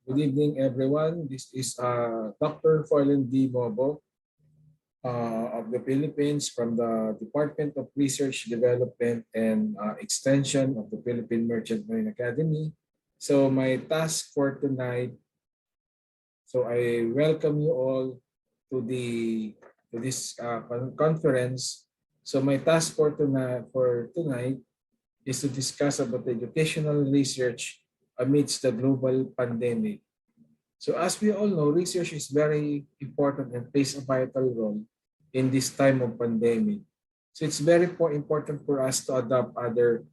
Good evening, everyone. This is Dr. Froilan Mobo of the Philippines from the Department of Research, Development, and Extension of the Philippine Merchant Marine Academy. So my task for tonight, so I welcome you all to this conference. So my task for tonight is to discuss about educational research amidst the global pandemic. So as we all know, research is very important and plays a vital role in this time of pandemic. So it's very important for us to adopt other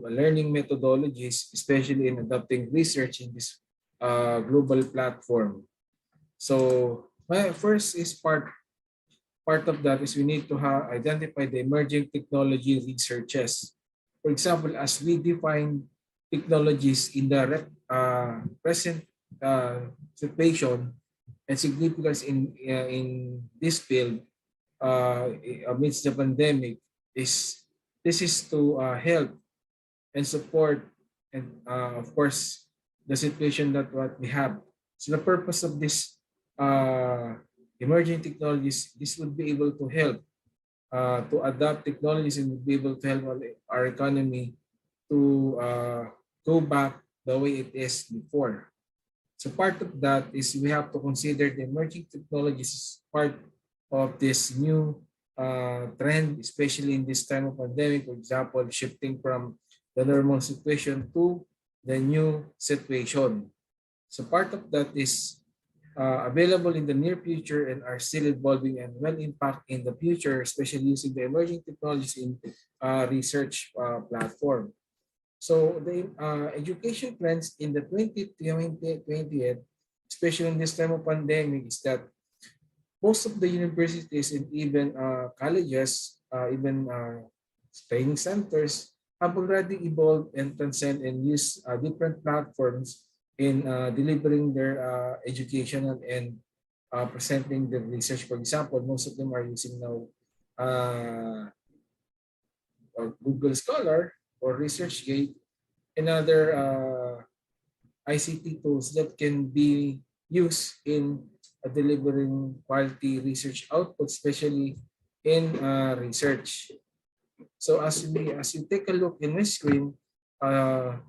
learning methodologies, especially in adopting research in this global platform. So my first is part of that is we need to identify the emerging technology researches. For example, as we define technologies in the present situation and significance in this field amidst the pandemic is this is to help and support and of course the situation that what we have. So the purpose of this uh, emerging technologies, this would be able to help to adopt technologies and would be able to help our economy to go back the way it is before. So part of that is we have to consider the emerging technologies as part of this new trend, especially in this time of pandemic. For example, shifting from the normal situation to the new situation. So part of that is available in the near future and are still evolving and will impact in the future, especially using the emerging technologies in research platform. So the education trends in the 2020, especially in this time of pandemic, is that most of the universities and even colleges, even training centers have already evolved and transcend and use different platforms in delivering their educational and presenting the research. For example, most of them are using now Google Scholar or ResearchGate and other ICT tools that can be used in delivering quality research output, especially in research. So as you take a look in my screen,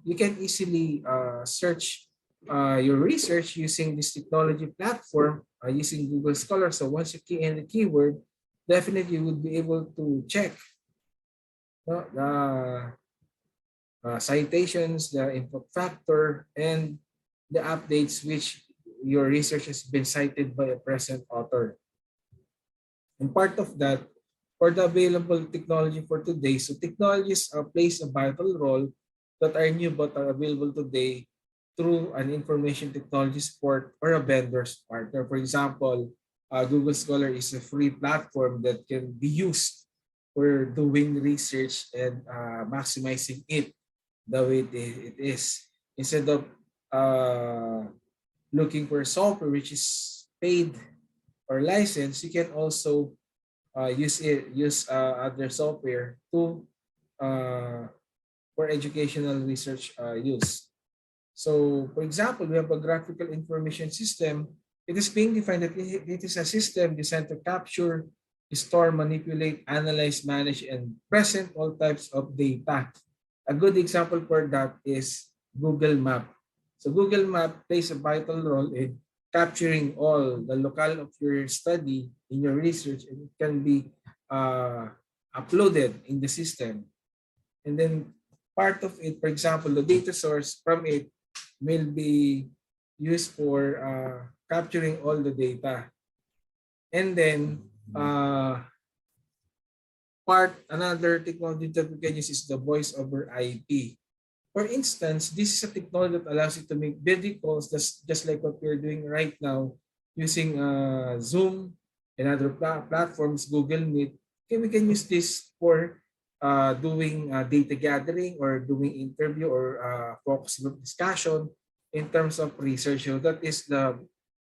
you can easily search your research using this technology platform using Google Scholar. So once you key in the keyword, definitely you would be able to check the citations, the input factor, and the updates which your research has been cited by a present author. And part of that, for the available technology for today, so technologies plays a vital role that are new but are available today through an information technology support or a vendor's partner. For example, Google Scholar is a free platform that can be used for doing research and maximizing it the way it is. Instead of uh, looking for software which is paid or licensed, you can also use other software to uh, for educational research use. So, for example, we have a graphical information system. It is being defined that it is a system designed to capture, store, manipulate, analyze, manage, and present all types of data. A good example for that is Google Map. So Google Map plays a vital role in capturing all the locale of your study in your research, and it can be uh, uploaded in the system. And then part of it, for example, the data source from it will be used for capturing all the data. And then another technology that we can use is the voice over IP. For instance, this is a technology that allows you to make video calls just like what we're doing right now using Zoom and other platforms, Google Meet. Okay, we can use this for doing data gathering or doing interview or focus group discussion in terms of research. So that is the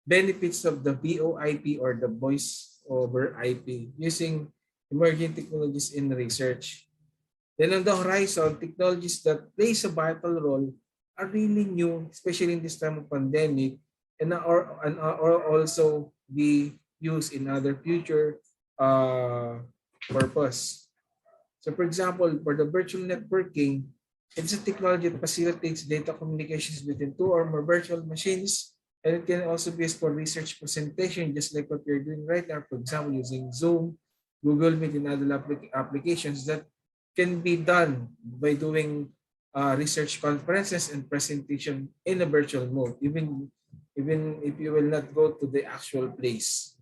benefits of the VoIP or the voice over IP using emerging technologies in research. Then on the horizon, technologies that plays a vital role are really new, especially in this time of pandemic, or also be used in other future uh, purpose. So for example, for the virtual networking, it's a technology that facilitates data communications between two or more virtual machines. And it can also be used for research presentation, just like what we're doing right now. For example, using Zoom, Google Meet, and other applications that can be done by doing research conferences and presentation in a virtual mode, even if you will not go to the actual place.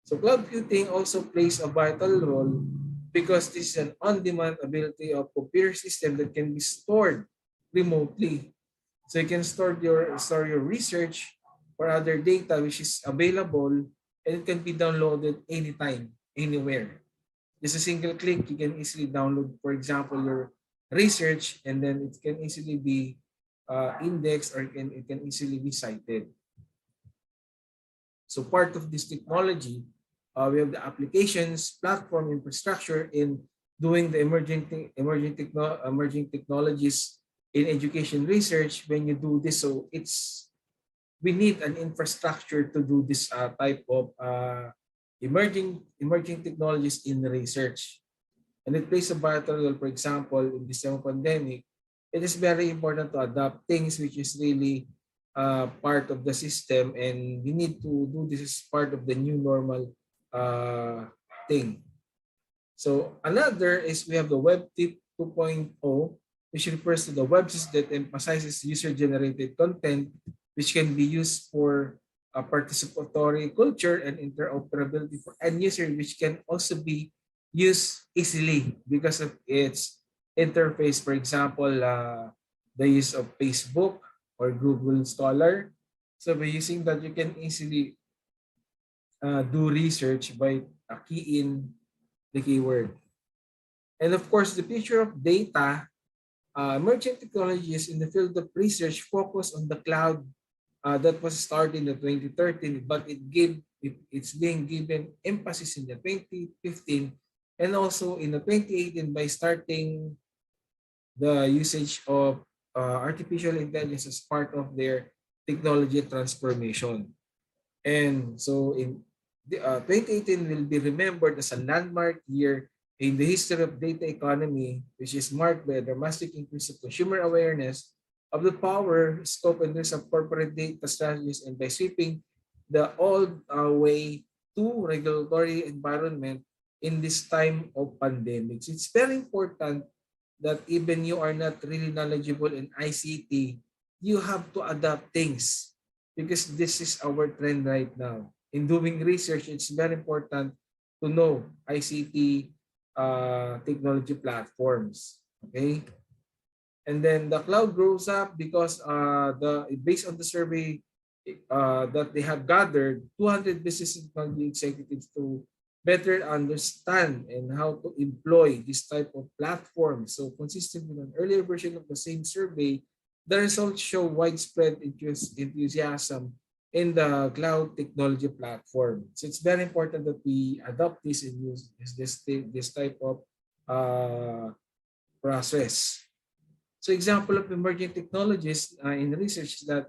So cloud computing also plays a vital role because this is an on-demand ability of computer system that can be stored remotely. So you can store your research or other data which is available, and it can be downloaded anytime, anywhere. Just a single click, you can easily download, for example, your research, and then it can easily be indexed, or it can easily be cited. So part of this technology, we have the applications, platform, infrastructure in doing the emerging technologies in education research. When you do this, so we need an infrastructure to do this type of emerging technologies in research. And it plays a vital role. For example, in this pandemic, it is very important to adopt things which is really part of the system, and we need to do this as part of the new normal thing. So another is we have the Web 2.0, which refers to the websites that emphasizes user-generated content, which can be used for participatory culture and interoperability for end user, which can also be used easily because of its interface. For example, the use of Facebook or Google Scholar. So by using that, you can easily do research by key in the keyword. And of course, the future of data, emerging technologies in the field of research focus on the cloud that was started in the 2013, but it's being given emphasis in the 2015 and also in the 2018 by starting the usage of artificial intelligence as part of their technology transformation. And so in 2018 will be remembered as a landmark year in the history of data economy, which is marked by a dramatic increase of consumer awareness of the power, scope, and risk of corporate data strategies, and by sweeping the old way to regulatory environment in this time of pandemics. It's very important that even you are not really knowledgeable in ICT, you have to adapt things because this is our trend right now. In doing research, it's very important to know ICT technology platforms. Okay, and then the cloud grows up because the based on the survey that they have gathered, 200 business technology executives to better understand and how to employ this type of platform. So consistent with an earlier version of the same survey, the results show widespread enthusiasm in the cloud technology platform. So it's very important that we adopt this and use this type of process. So example of emerging technologies in research is that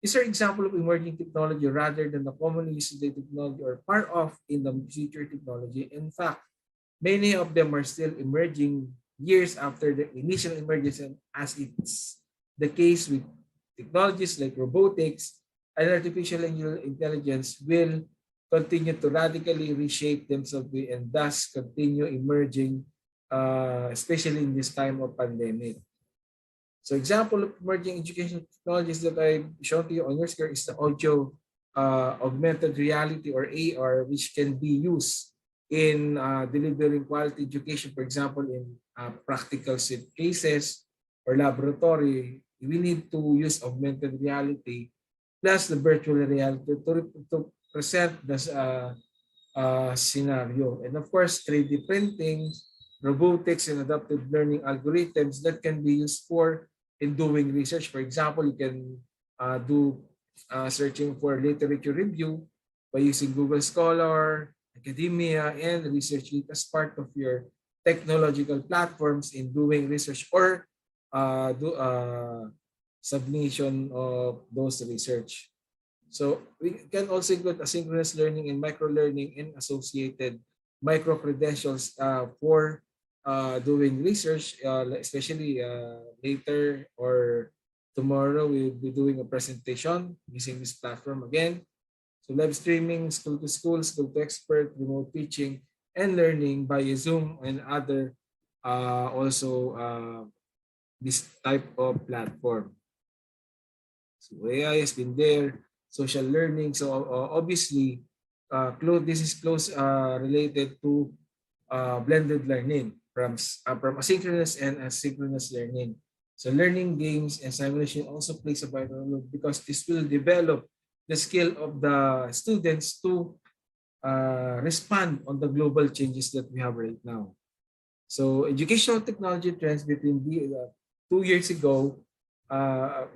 these are example of emerging technology rather than the commonly used technology or part of in the future technology. In fact, many of them are still emerging years after the initial emergence, and as it's the case with technologies like robotics and artificial intelligence will continue to radically reshape themselves and thus continue emerging, especially in this time of pandemic. So example of emerging educational technologies that I've shown to you on your screen is the audio augmented reality or AR, which can be used in delivering quality education. For example, in practical cases or laboratory, we need to use augmented reality plus the virtual reality to present this scenario. And of course, 3D printing, robotics, and adaptive learning algorithms that can be used for in doing research. For example, you can do searching for literature review by using Google Scholar, academia, and research as part of your technological platforms in doing research or submission of those research. So we can also include asynchronous learning and micro-learning and associated micro-credentials for doing research, especially later or tomorrow we'll be doing a presentation using this platform again. So live streaming, school to expert, remote teaching, and learning by Zoom and other also this type of platform. So AI has been there, social learning. So obviously, this is close related to blended learning from asynchronous and asynchronous learning. So learning games and simulation also plays a vital role because this will develop the skill of the students to respond on the global changes that we have right now. So educational technology trends between 2 years ago, I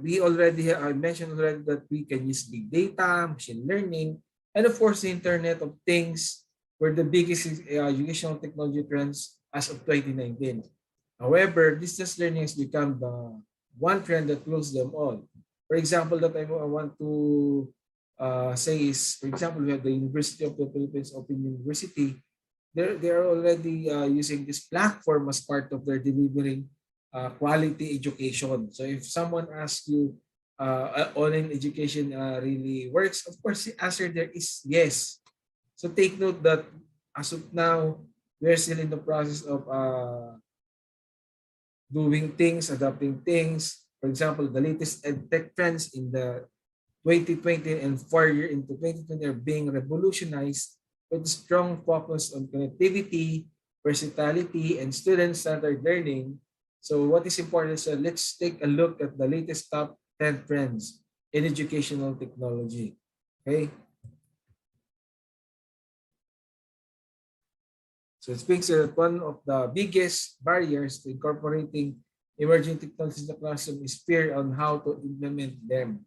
mentioned already that we can use big data, machine learning, and of course the Internet of Things were the biggest educational technology trends as of 2019. However, distance learning has become the one trend that closes them all. For example, that I want to say is, for example, we have the University of the Philippines Open University. They're already using this platform as part of their delivering quality education. So if someone asks you, online education really works, of course the answer there is yes. So take note that as of now, we're still in the process of doing things, adapting things. For example, the latest edtech trends in the 2020 and 4 year into 2020 are being revolutionized with strong focus on connectivity, versatility, and student-centered learning. So what is important is let's take a look at the latest top 10 trends in educational technology. Okay, so it speaks that one of the biggest barriers to incorporating emerging technologies in the classroom is fear on how to implement them.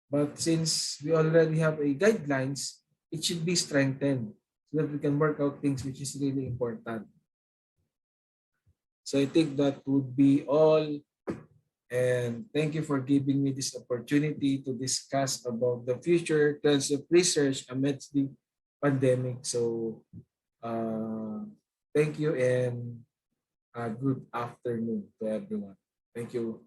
But since we already have a guidelines, it should be strengthened so that we can work out things which is really important. So I think that would be all. And thank you for giving me this opportunity to discuss about the future trends of research amidst the pandemic. So thank you and good afternoon to everyone. Thank you.